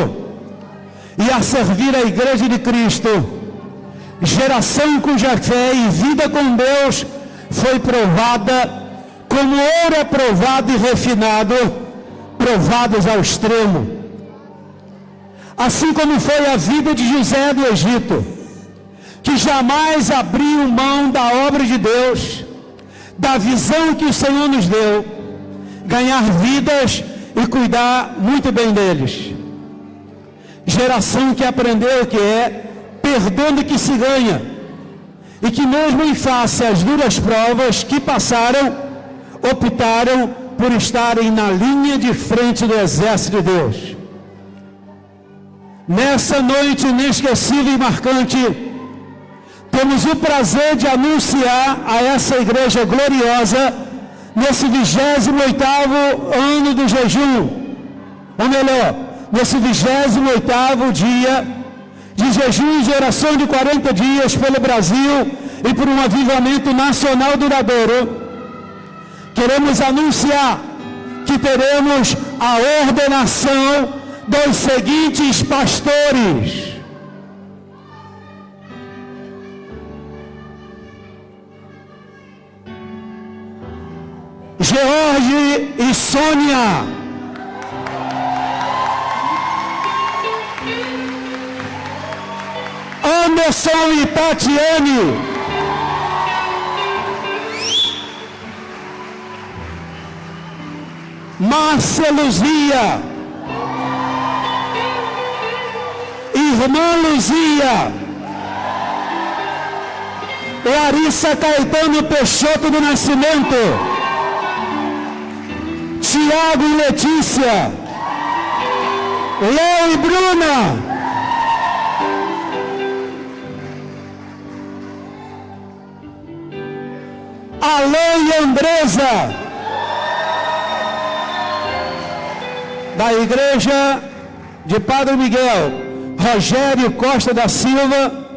e a servir a igreja de Cristo. Geração cuja fé e vida com Deus foi provada, como ouro é provado e refinado, provados ao extremo. Assim como foi a vida de José do Egito, que jamais abriu mão da obra de Deus, da visão que o Senhor nos deu, ganhar vidas e cuidar muito bem deles. Geração que aprendeu que é perdendo que se ganha, e que mesmo em face às duras provas que passaram, optaram por estarem na linha de frente do exército de Deus. Nessa noite inesquecível e marcante, temos o prazer de anunciar a essa igreja gloriosa, nesse 28º ano do jejum, ou melhor, nesse 28º dia de jejum e oração de 40 dias pelo Brasil e por um avivamento nacional duradouro, queremos anunciar que teremos a ordenação dos seguintes pastores: George e Sônia, Anderson e Tatiane, Márcia Luzia, Irmã Luzia, Larissa Caetano Peixoto do Nascimento, Tiago e Letícia, Léo e Bruna, Alain e Andresa, da Igreja de Padre Miguel, Rogério Costa da Silva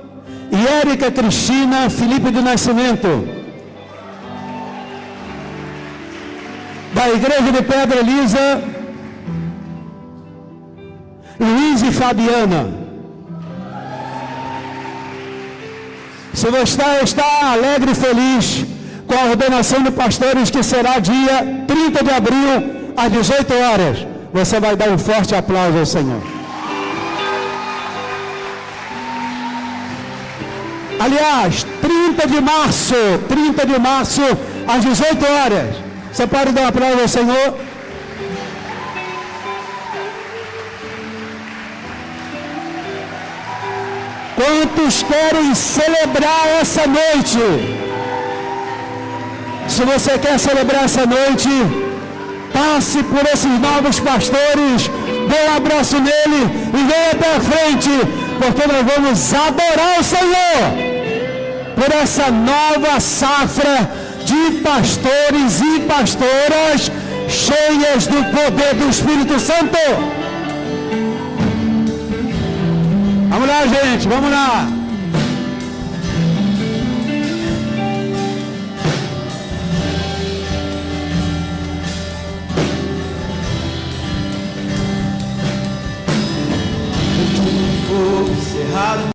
e Érica Cristina Felipe do Nascimento, da Igreja de Pedra Elisa, Luiz e Fabiana. Se você está alegre e feliz com a ordenação de pastores, que será dia 30 de abril, às 18 horas, você vai dar um forte aplauso ao Senhor. Aliás, 30 de março, às 18 horas. Você pode dar um aplauso ao Senhor? Quantos querem celebrar essa noite? Se você quer celebrar essa noite, passe por esses novos pastores, dê um abraço nele e venha até a frente, porque nós vamos adorar o Senhor por essa nova safra de pastores e pastoras cheias do poder do Espírito Santo. Vamos lá, gente, vamos lá. Cerrado.